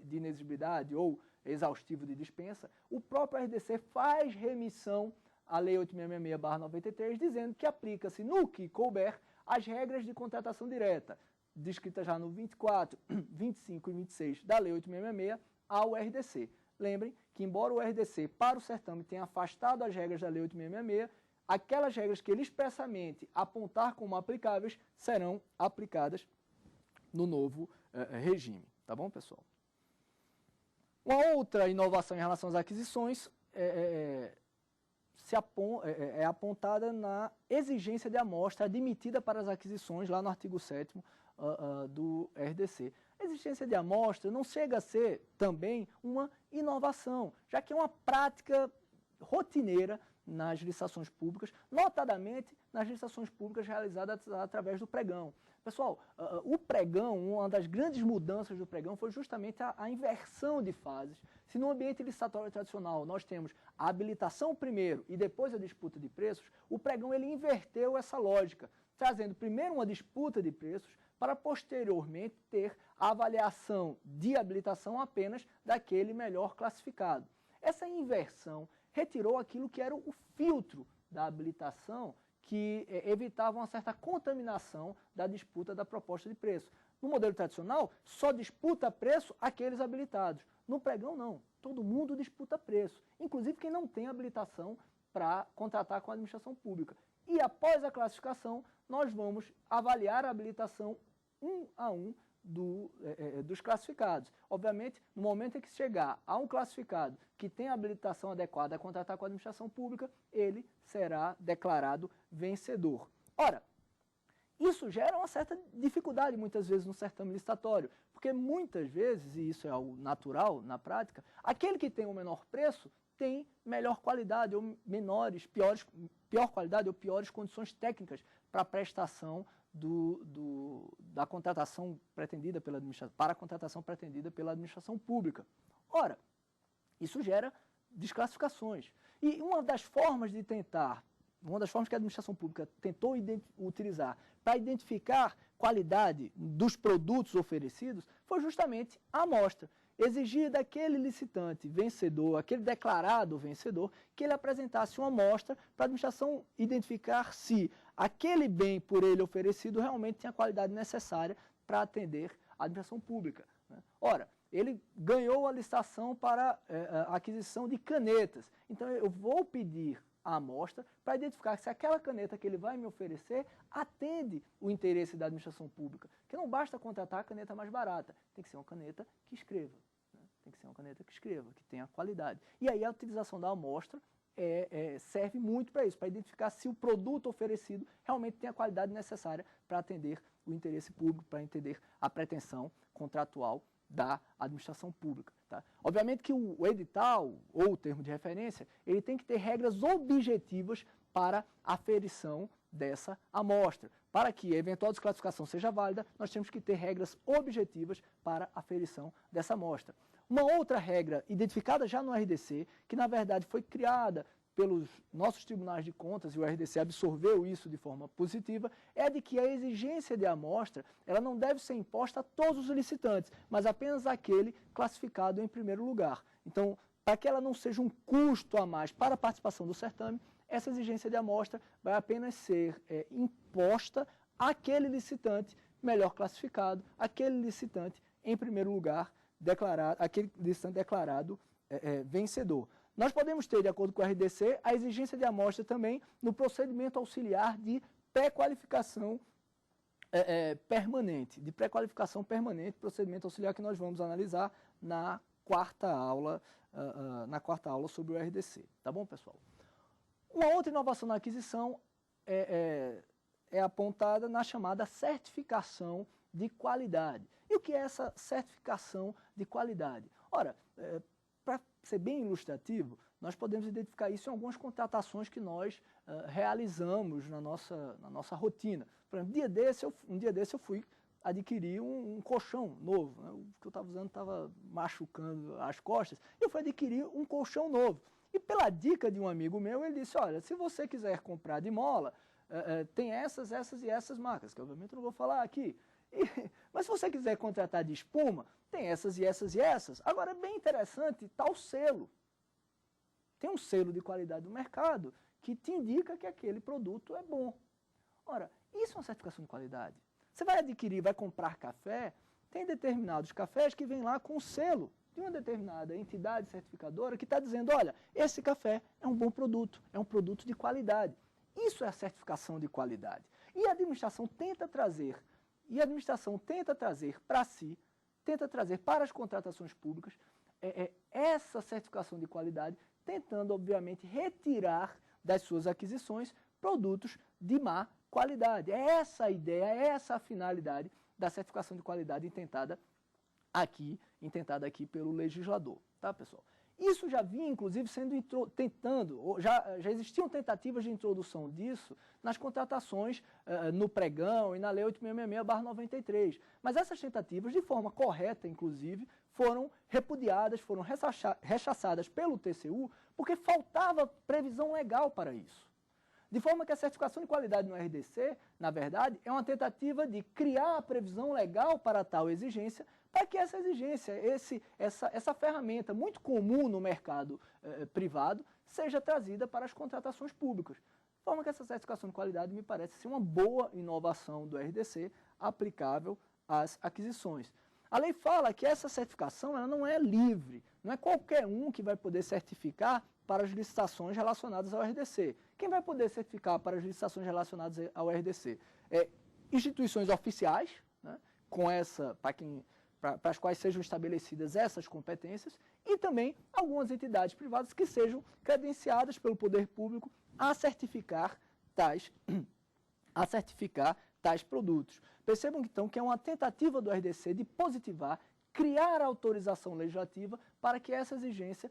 de inexigibilidade ou exaustivo de dispensa, o próprio RDC faz remissão à Lei 8666/93, dizendo que aplica-se no que couber as regras de contratação direta, descritas já no 24, 25 e 26 da Lei 8666 ao RDC. Lembrem que, embora o RDC, para o certame, tenha afastado as regras da Lei 8666, aquelas regras que ele expressamente apontar como aplicáveis serão aplicadas no novo regime. Tá bom, pessoal? Uma outra inovação em relação às aquisições é apontada na exigência de amostra admitida para as aquisições, lá no artigo 7º do RDC. A exigência de amostra não chega a ser também uma inovação, já que é uma prática rotineira nas licitações públicas, notadamente nas licitações públicas realizadas através do pregão. Pessoal, o pregão, uma das grandes mudanças do pregão foi justamente a inversão de fases. Se no ambiente licitatório tradicional nós temos a habilitação primeiro e depois a disputa de preços, o pregão ele inverteu essa lógica, trazendo primeiro uma disputa de preços para posteriormente ter a avaliação de habilitação apenas daquele melhor classificado. Essa inversão retirou aquilo que era o filtro da habilitação, que evitava uma certa contaminação da disputa da proposta de preço. No modelo tradicional, só disputa preço aqueles habilitados. No pregão, não. Todo mundo disputa preço, inclusive quem não tem habilitação para contratar com a administração pública. E após a classificação, nós vamos avaliar a habilitação um a um dos classificados. Obviamente, no momento em que chegar a um classificado que tem a habilitação adequada a contratar com a administração pública, ele será declarado vencedor. Ora, isso gera uma certa dificuldade, muitas vezes, no certame licitatório, porque muitas vezes, e isso é algo natural na prática, aquele que tem o menor preço tem melhor qualidade ou pior qualidade ou piores condições técnicas para a prestação da contratação pretendida pela administração, para a contratação pretendida pela administração pública. Ora, isso gera desclassificações. E uma das formas que a administração pública tentou utilizar para identificar qualidade dos produtos oferecidos foi justamente a amostra. Exigir daquele licitante vencedor, aquele declarado vencedor, que ele apresentasse uma amostra para a administração identificar se aquele bem por ele oferecido realmente tem a qualidade necessária para atender a administração pública. Ora, ele ganhou a licitação para a aquisição de canetas. Então, eu vou pedir a amostra para identificar se aquela caneta que ele vai me oferecer atende o interesse da administração pública. Porque não basta contratar a caneta mais barata, tem que ser uma caneta que escreva. Tem que ser uma caneta que escreva, que tenha qualidade. E aí a utilização da amostra serve muito para isso, para identificar se o produto oferecido realmente tem a qualidade necessária para atender o interesse público, para entender a pretensão contratual da administração pública. Tá? Obviamente que o edital, ou o termo de referência, ele tem que ter regras objetivas para a aferição dessa amostra. Para que a eventual desclassificação seja válida, nós temos que ter regras objetivas para a aferição dessa amostra. Uma outra regra, identificada já no RDC, que na verdade foi criada pelos nossos tribunais de contas, e o RDC absorveu isso de forma positiva, é a de que a exigência de amostra ela não deve ser imposta a todos os licitantes, mas apenas àquele classificado em primeiro lugar. Então, para que ela não seja um custo a mais para a participação do certame, essa exigência de amostra vai apenas ser imposta àquele licitante melhor classificado, aquele licitante em primeiro lugar, aquele licitante declarado vencedor. Nós podemos ter, de acordo com o RDC, a exigência de amostra também no procedimento auxiliar de pré-qualificação permanente, procedimento auxiliar que nós vamos analisar na quarta aula sobre o RDC. Tá bom, pessoal? Uma outra inovação na aquisição é apontada na chamada certificação de qualidade. E o que é essa certificação de qualidade? Ora, para ser bem ilustrativo, nós podemos identificar isso em algumas contratações que nós realizamos na nossa rotina. Por exemplo, um dia desse eu fui adquirir um colchão novo, né? O que eu estava usando estava machucando as costas, e eu fui adquirir um colchão novo. E pela dica de um amigo meu, ele disse, olha, se você quiser comprar de mola, tem essas e essas marcas, que obviamente eu não vou falar aqui. Mas se você quiser contratar de espuma, tem essas e essas e essas. Agora, é bem interessante, está o selo. Tem um selo de qualidade do mercado que te indica que aquele produto é bom. Ora, isso é uma certificação de qualidade. Você vai adquirir, vai comprar café, tem determinados cafés que vêm lá com o selo de uma determinada entidade certificadora que está dizendo, olha, esse café é um bom produto, é um produto de qualidade. Isso é a certificação de qualidade. E a administração tenta trazer para si, tenta trazer para as contratações públicas essa certificação de qualidade, tentando, obviamente, retirar das suas aquisições produtos de má qualidade. É essa a ideia, é essa a finalidade da certificação de qualidade intentada aqui pelo legislador, tá, pessoal? Isso já vinha, inclusive, já existiam tentativas de introdução disso nas contratações no pregão e na Lei 8.666/93. Mas essas tentativas, de forma correta, inclusive, foram repudiadas, foram rechaçadas pelo TCU, porque faltava previsão legal para isso. De forma que a certificação de qualidade no RDC, na verdade, é uma tentativa de criar a previsão legal para tal exigência, para que essa exigência, essa ferramenta muito comum no mercado privado, seja trazida para as contratações públicas. De forma que essa certificação de qualidade me parece ser uma boa inovação do RDC aplicável às aquisições. A lei fala que essa certificação ela não é livre, não é qualquer um que vai poder certificar para as licitações relacionadas ao RDC. Quem vai poder certificar para as licitações relacionadas ao RDC? Instituições oficiais, né, para as quais sejam estabelecidas essas competências, e também algumas entidades privadas que sejam credenciadas pelo poder público a certificar tais produtos. Percebam, então, que é uma tentativa do RDC de positivar, criar a autorização legislativa para que essa exigência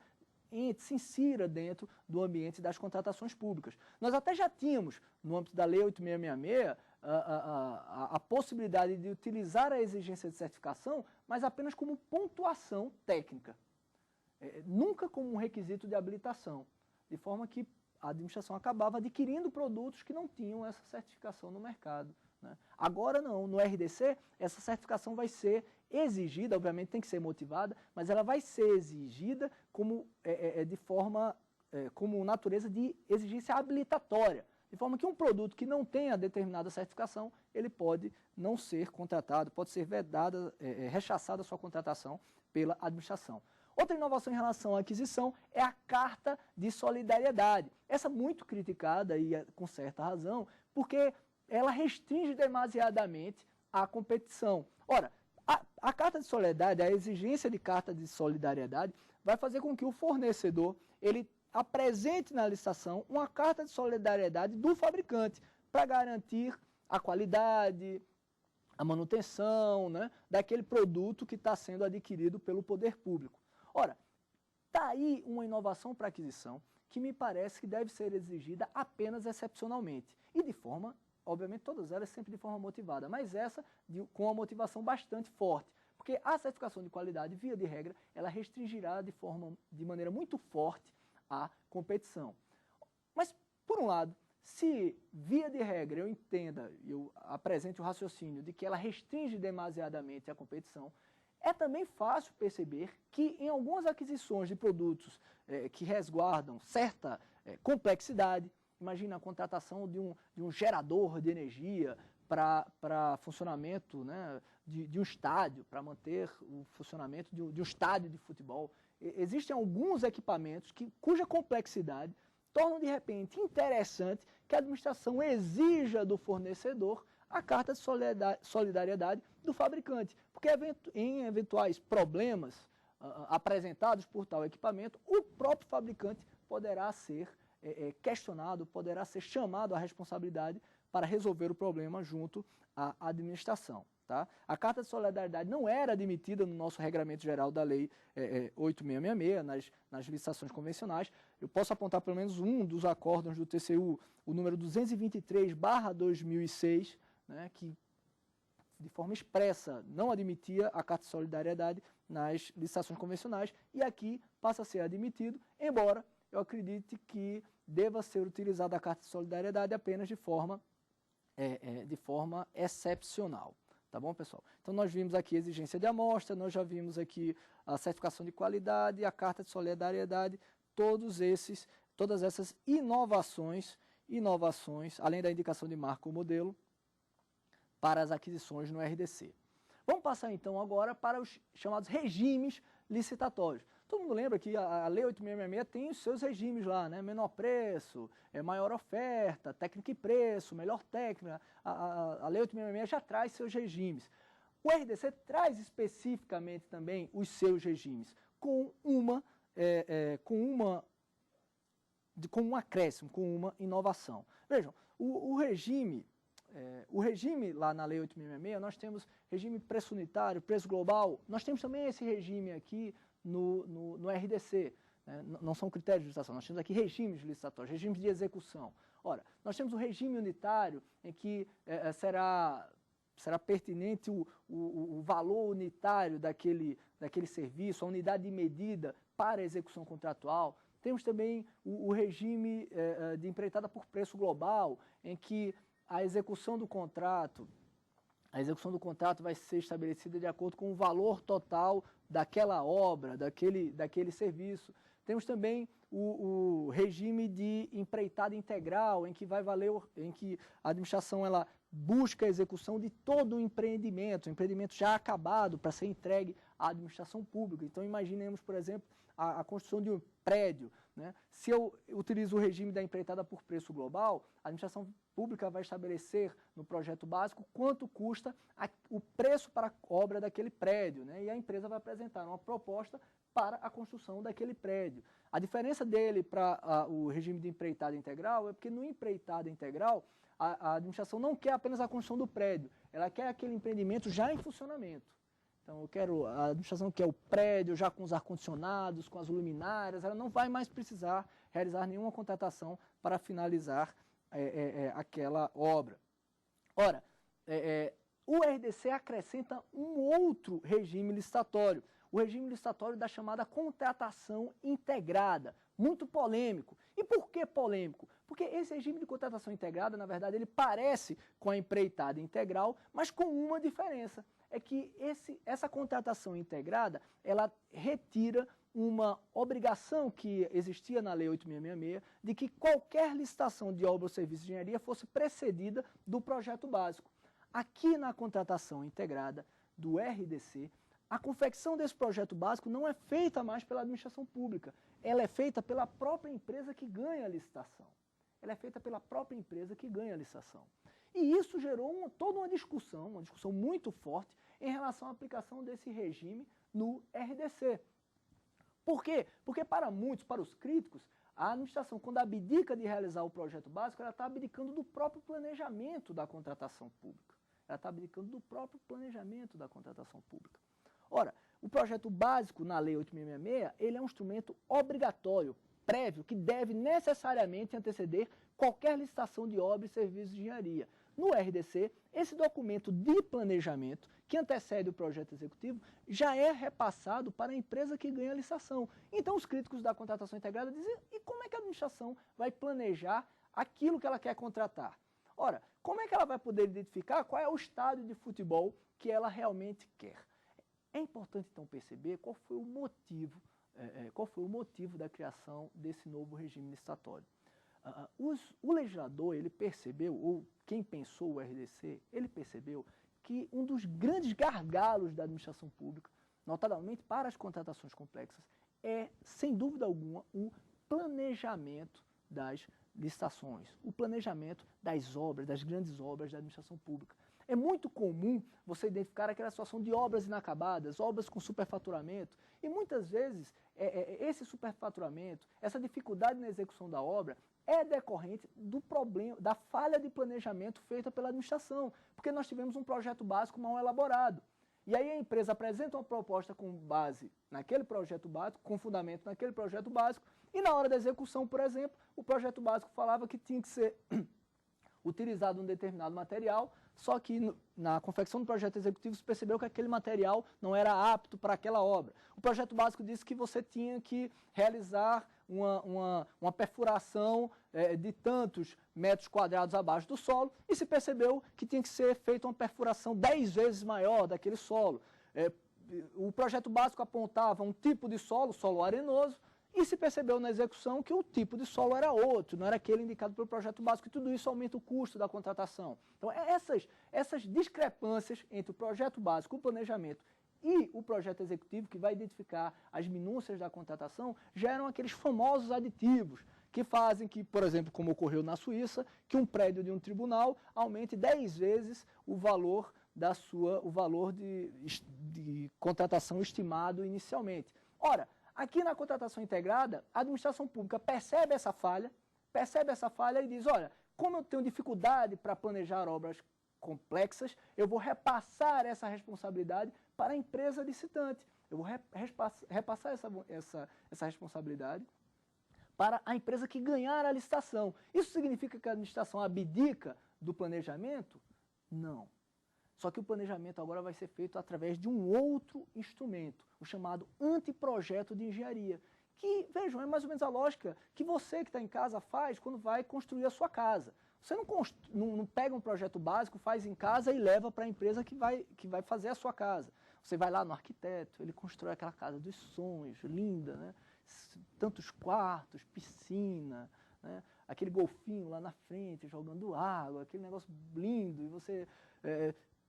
se insira dentro do ambiente das contratações públicas. Nós até já tínhamos, no âmbito da Lei 8.666, a possibilidade de utilizar a exigência de certificação, mas apenas como pontuação técnica, nunca como um requisito de habilitação, de forma que a administração acabava adquirindo produtos que não tinham essa certificação no mercado, né? Agora não, no RDC essa certificação vai ser exigida, obviamente tem que ser motivada, mas ela vai ser exigida como como natureza de exigência habilitatória, de forma que um produto que não tenha determinada certificação, ele pode não ser contratado, pode ser vedada, rechaçada a sua contratação pela administração. Outra inovação em relação à aquisição é a carta de solidariedade. Essa muito criticada, e com certa razão, porque ela restringe demasiadamente a competição. Ora, a carta de solidariedade, a exigência de carta de solidariedade, vai fazer com que o fornecedor ele apresente na licitação uma carta de solidariedade do fabricante para garantir a qualidade, a manutenção, né, daquele produto que está sendo adquirido pelo poder público. Ora, está aí uma inovação para aquisição que me parece que deve ser exigida apenas excepcionalmente e de forma, obviamente todas elas sempre de forma motivada, mas essa com uma motivação bastante forte, porque a certificação de qualidade, via de regra, ela restringirá de maneira muito forte a competição. Mas, por um lado, se via de regra eu entenda, eu apresente o raciocínio de que ela restringe demasiadamente a competição, é também fácil perceber que em algumas aquisições de produtos que resguardam certa complexidade, imagina a contratação de um gerador de energia para funcionamento, né, de um estádio, para manter o funcionamento de um estádio de futebol. Existem alguns equipamentos cuja complexidade tornam de repente interessante que a administração exija do fornecedor a carta de solidariedade do fabricante, porque em eventuais problemas apresentados por tal equipamento, o próprio fabricante poderá ser questionado, poderá ser chamado à responsabilidade para resolver o problema junto à administração. Tá? A Carta de Solidariedade não era admitida no nosso regramento geral da Lei 8666, nas licitações convencionais. Eu posso apontar pelo menos um dos acórdãos do TCU, o número 223/2006, né, que de forma expressa não admitia a Carta de Solidariedade nas licitações convencionais, e aqui passa a ser admitido, embora eu acredite que deva ser utilizada a Carta de Solidariedade apenas de forma excepcional. Tá bom, pessoal? Então, nós vimos aqui a exigência de amostra, nós já vimos aqui a certificação de qualidade, a Carta de Solidariedade, todas essas inovações, além da indicação de marca ou modelo, para as aquisições no RDC. Vamos passar, então, agora para os chamados regimes licitatórios. Todo mundo lembra que a Lei 8666 tem os seus regimes lá, né? Menor preço, maior oferta, técnica e preço, melhor técnica. A Lei 8666 já traz seus regimes. O RDC traz especificamente também os seus regimes, com um acréscimo, com uma inovação. Vejam, o regime lá na Lei 8666, nós temos regime preço unitário, preço global, nós temos também esse regime aqui no RDC, né? Não são critérios de licitação, nós temos aqui regimes licitatórios, regimes de execução. Ora, nós temos o regime unitário, em que será pertinente o valor unitário daquele serviço, a unidade de medida para a execução contratual. Temos também o regime de empreitada por preço global, em que a execução do contrato vai ser estabelecida de acordo com o valor total daquela obra, daquele serviço. Temos também o regime de empreitada integral, em que a administração busca a execução de todo o empreendimento já acabado para ser entregue à administração pública. Então, imaginemos, por exemplo, a construção de um prédio, né? Se eu utilizo o regime da empreitada por preço global, a administração pública vai estabelecer no projeto básico quanto custa o preço para a obra daquele prédio, né? E a empresa vai apresentar uma proposta para a construção daquele prédio. A diferença dele para o regime de empreitada integral é porque no empreitada integral a administração não quer apenas a construção do prédio, ela quer aquele empreendimento já em funcionamento. Então, a administração quer o prédio já com os ar-condicionados, com as luminárias, ela não vai mais precisar realizar nenhuma contratação para finalizar aquela obra. Ora, o RDC acrescenta um outro regime licitatório, o regime licitatório da chamada contratação integrada, muito polêmico. E por que polêmico? Porque esse regime de contratação integrada, na verdade, ele parece com a empreitada integral, mas com uma diferença. É que essa contratação integrada, ela retira uma obrigação que existia na Lei 8666 de que qualquer licitação de obra ou serviço de engenharia fosse precedida do projeto básico. Aqui na contratação integrada do RDC, a confecção desse projeto básico não é feita mais pela administração pública, ela é feita pela própria empresa que ganha a licitação. E isso gerou toda uma discussão muito forte em relação à aplicação desse regime no RDC. Por quê? Porque para muitos, para os críticos, a administração, quando abdica de realizar o projeto básico, ela está abdicando do próprio planejamento da contratação pública. Ora, o projeto básico na Lei 8666, ele é um instrumento obrigatório, prévio, que deve necessariamente anteceder qualquer licitação de obra e serviços de engenharia. No RDC, esse documento de planejamento, que antecede o projeto executivo, já é repassado para a empresa que ganha a licitação. Então, os críticos da contratação integrada dizem, e como é que a administração vai planejar aquilo que ela quer contratar? Ora, como é que ela vai poder identificar qual é o estádio de futebol que ela realmente quer? É importante, então, perceber qual foi o motivo da criação desse novo regime licitatório. O legislador, ele percebeu, ou quem pensou o RDC, ele percebeu que um dos grandes gargalos da administração pública, notadamente para as contratações complexas, é, sem dúvida alguma, o planejamento das licitações, o planejamento das obras, das grandes obras da administração pública. É muito comum você identificar aquela situação de obras inacabadas, obras com superfaturamento, e muitas vezes esse superfaturamento, essa dificuldade na execução da obra, é decorrente do problema, da falha de planejamento feita pela administração, porque nós tivemos um projeto básico mal elaborado. E aí a empresa apresenta uma proposta com base naquele projeto básico, com fundamento naquele projeto básico, e na hora da execução, por exemplo, o projeto básico falava que tinha que ser utilizado um determinado material, só que na confecção do projeto executivo se percebeu que aquele material não era apto para aquela obra. O projeto básico disse que você tinha que realizar uma perfuração de tantos metros quadrados abaixo do solo, e se percebeu que tinha que ser feita uma perfuração 10 vezes maior daquele solo. O projeto básico apontava um tipo de solo arenoso, e se percebeu na execução que o tipo de solo era outro, não era aquele indicado pelo projeto básico, e tudo isso aumenta o custo da contratação. Então, essas discrepâncias entre o projeto básico, o planejamento e o projeto executivo, que vai identificar as minúcias da contratação, geram aqueles famosos aditivos, que fazem que, por exemplo, como ocorreu na Suíça, que um prédio de um tribunal aumente 10 vezes o valor de contratação estimado inicialmente. Ora, aqui na contratação integrada, a administração pública percebe essa falha e diz, olha, como eu tenho dificuldade para planejar obras complexas, eu vou repassar essa responsabilidade para a empresa licitante. Eu vou repassar essa responsabilidade para a empresa que ganhar a licitação. Isso significa que a administração abdica do planejamento? Não. Só que o planejamento agora vai ser feito através de um outro instrumento, o chamado anteprojeto de engenharia, que, vejam, é mais ou menos a lógica que você que está em casa faz quando vai construir a sua casa. Você não pega um projeto básico, faz em casa e leva para a empresa que vai fazer a sua casa. Você vai lá no arquiteto, ele constrói aquela casa dos sonhos, linda, né? Tantos quartos, piscina, né? Aquele golfinho lá na frente jogando água, aquele negócio lindo, e você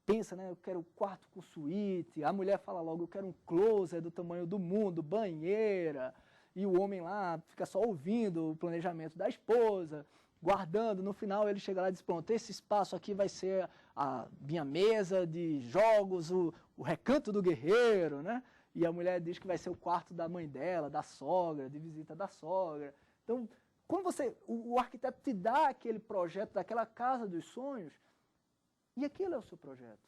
pensa, né, eu quero quarto com suíte, a mulher fala logo, eu quero um closet do tamanho do mundo, banheira, e o homem lá fica só ouvindo o planejamento da esposa, guardando, no final ele chega lá e diz, pronto, esse espaço aqui vai ser a minha mesa de jogos, o recanto do guerreiro, né? E a mulher diz que vai ser o quarto da mãe dela, da sogra, de visita da sogra. Então, quando o arquiteto te dá aquele projeto daquela casa dos sonhos, e aquilo é o seu projeto.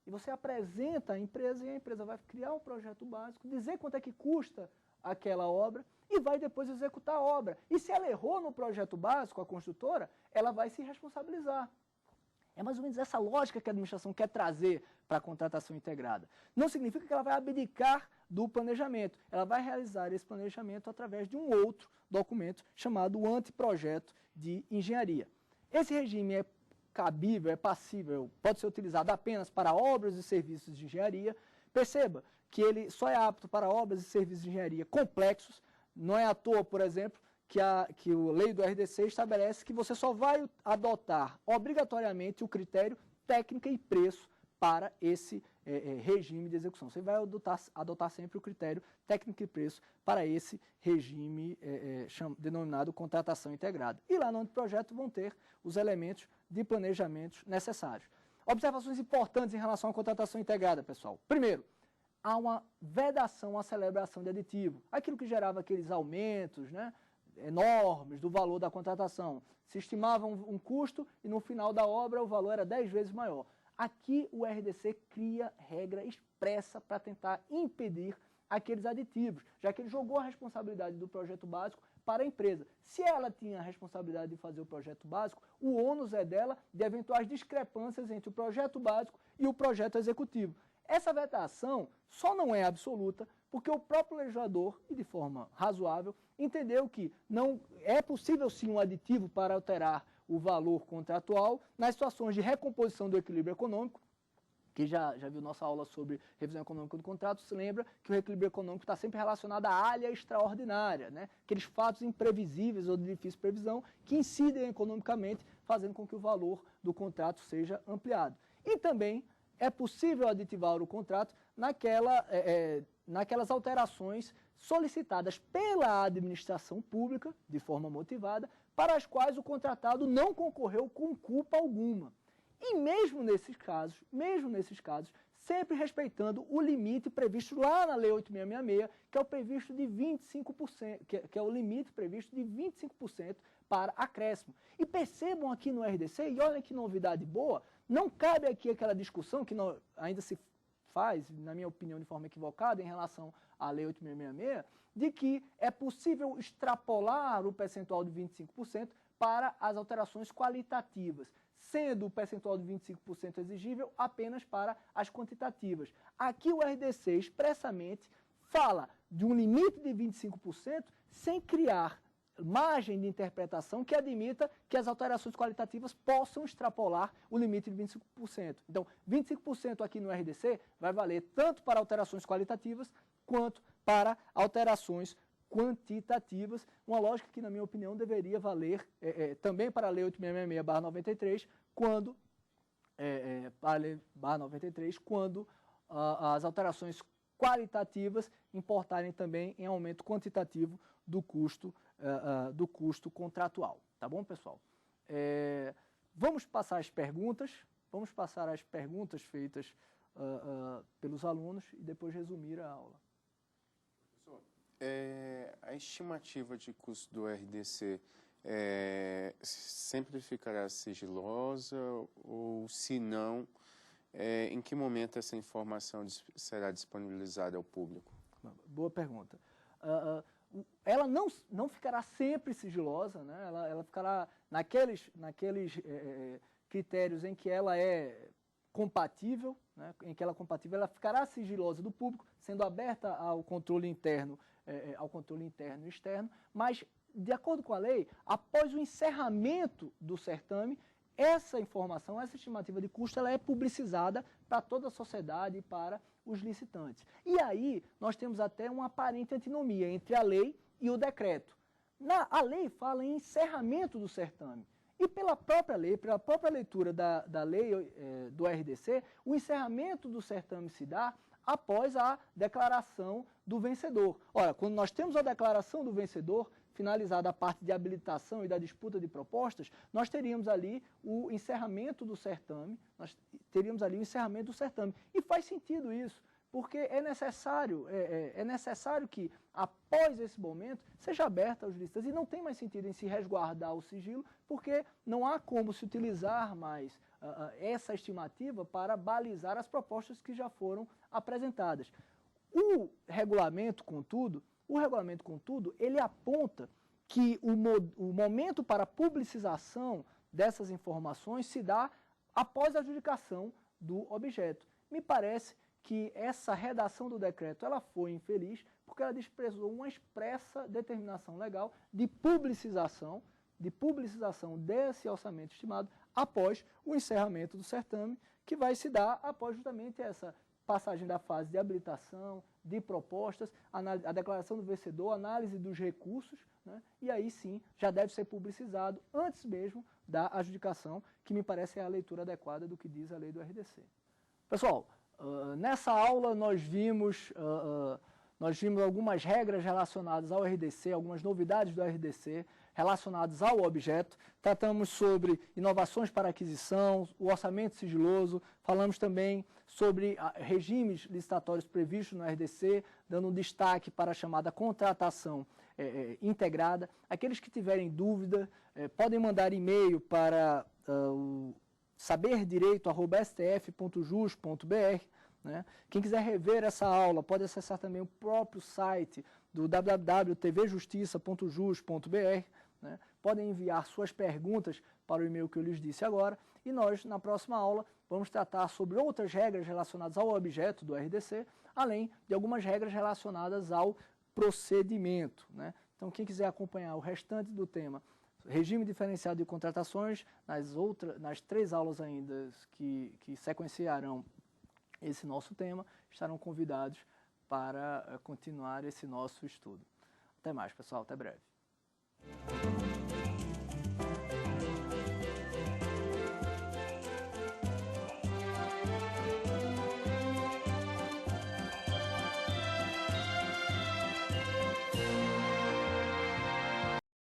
E você apresenta à empresa, e a empresa vai criar um projeto básico, dizer quanto é que custa aquela obra, e vai depois executar a obra. E se ela errou no projeto básico, a construtora, ela vai se responsabilizar. É mais ou menos essa lógica que a administração quer trazer para a contratação integrada. Não significa que ela vai abdicar do planejamento. Ela vai realizar esse planejamento através de um outro documento chamado anteprojeto de engenharia. Esse regime é cabível, é passível, pode ser utilizado apenas para obras e serviços de engenharia. Perceba que ele só é apto para obras e serviços de engenharia complexos. Não é à toa, por exemplo, que a lei do RDC estabelece que você só vai adotar obrigatoriamente o critério técnica e preço para esse regime de execução. Você vai adotar sempre o critério técnica e preço para esse regime denominado contratação integrada. E lá no anteprojeto vão ter os elementos de planejamento necessários. Observações importantes em relação à contratação integrada, pessoal. Primeiro, há uma vedação à celebração de aditivo. Aquilo que gerava aqueles aumentos, né, enormes do valor da contratação. Se estimava um custo e no final da obra o valor era 10 vezes maior. Aqui o RDC cria regra expressa para tentar impedir aqueles aditivos, já que ele jogou a responsabilidade do projeto básico para a empresa. Se ela tinha a responsabilidade de fazer o projeto básico, o ônus é dela de eventuais discrepâncias entre o projeto básico e o projeto executivo. Essa vedação só não é absoluta porque o próprio legislador, e de forma razoável, entendeu que não é possível sim um aditivo para alterar o valor contratual nas situações de recomposição do equilíbrio econômico, que já viu nossa aula sobre revisão econômica do contrato, se lembra que o equilíbrio econômico está sempre relacionado à alha extraordinária, né? Aqueles fatos imprevisíveis ou de difícil previsão que incidem economicamente, fazendo com que o valor do contrato seja ampliado. E também é possível aditivar o contrato naquelas alterações solicitadas pela administração pública, de forma motivada, para as quais o contratado não concorreu com culpa alguma. E mesmo nesses casos, sempre respeitando o limite previsto lá na Lei 8.666, que é o previsto de 25%, que é o limite previsto de 25% para acréscimo. E percebam aqui no RDC, e olha que novidade boa, não cabe aqui aquela discussão que ainda se faz, na minha opinião, de forma equivocada em relação à Lei 8.666, de que é possível extrapolar o percentual de 25% para as alterações qualitativas, sendo o percentual de 25% exigível apenas para as quantitativas. Aqui o RDC expressamente fala de um limite de 25% sem criar margem de interpretação que admita que as alterações qualitativas possam extrapolar o limite de 25%. Então, 25% aqui no RDC vai valer tanto para alterações qualitativas quanto para alterações quantitativas, uma lógica que, na minha opinião, deveria valer também para a Lei 8.666/93, quando, para a Lei /93, quando as alterações qualitativas importarem também em aumento quantitativo do custo contratual. Tá bom, pessoal? Vamos passar as perguntas feitas pelos alunos e depois resumir a aula. Professor, a estimativa de custo do RDC sempre ficará sigilosa ou, se não, em que momento essa informação será disponibilizada ao público? Boa pergunta. Ela não ficará sempre sigilosa, né? Ela ficará naqueles critérios em que ela é compatível, né? Em que ela é compatível, ela ficará sigilosa do público, sendo aberta ao controle interno e externo, mas, de acordo com a lei, após o encerramento do certame, essa informação, essa estimativa de custo, ela é publicizada para toda a sociedade e para os licitantes. E aí, nós temos até uma aparente antinomia entre a lei e o decreto. A lei fala em encerramento do certame. E pela própria lei, pela própria leitura da lei do RDC, o encerramento do certame se dá após a declaração do vencedor. Ora, quando nós temos a declaração do vencedor, finalizada a parte de habilitação e da disputa de propostas, nós teríamos ali o encerramento do certame, E faz sentido isso, porque é necessário que, após esse momento, seja aberta aos licitantes. E não tem mais sentido em se resguardar o sigilo, porque não há como se utilizar mais essa estimativa para balizar as propostas que já foram apresentadas. O regulamento, contudo, ele aponta que o momento para publicização dessas informações se dá após a adjudicação do objeto. Me parece que essa redação do decreto ela foi infeliz porque ela desprezou uma expressa determinação legal de publicização desse orçamento estimado após o encerramento do certame, que vai se dar após justamente essa passagem da fase de habilitação, de propostas, a declaração do vencedor, análise dos recursos, né? E aí sim já deve ser publicizado antes mesmo da adjudicação, que me parece é a leitura adequada do que diz a lei do RDC. Pessoal, nessa aula nós vimos algumas regras relacionadas ao RDC, algumas novidades do RDC relacionadas ao objeto. Tratamos sobre inovações para aquisição, o orçamento sigiloso, falamos também sobre regimes licitatórios previstos no RDC, dando um destaque para a chamada contratação integrada. Aqueles que tiverem dúvida podem mandar e-mail para o saberdireito@stf.jus.br. Né? Quem quiser rever essa aula pode acessar também o próprio site do www.tvjustiça.jus.br. Né? Podem enviar suas perguntas para o e-mail que eu lhes disse agora e nós, na próxima aula, vamos tratar sobre outras regras relacionadas ao objeto do RDC, além de algumas regras relacionadas ao procedimento. Né? Então, quem quiser acompanhar o restante do tema, regime diferenciado de contratações, nas 3 aulas ainda que sequenciarão esse nosso tema, estarão convidados para continuar esse nosso estudo. Até mais, pessoal. Até breve.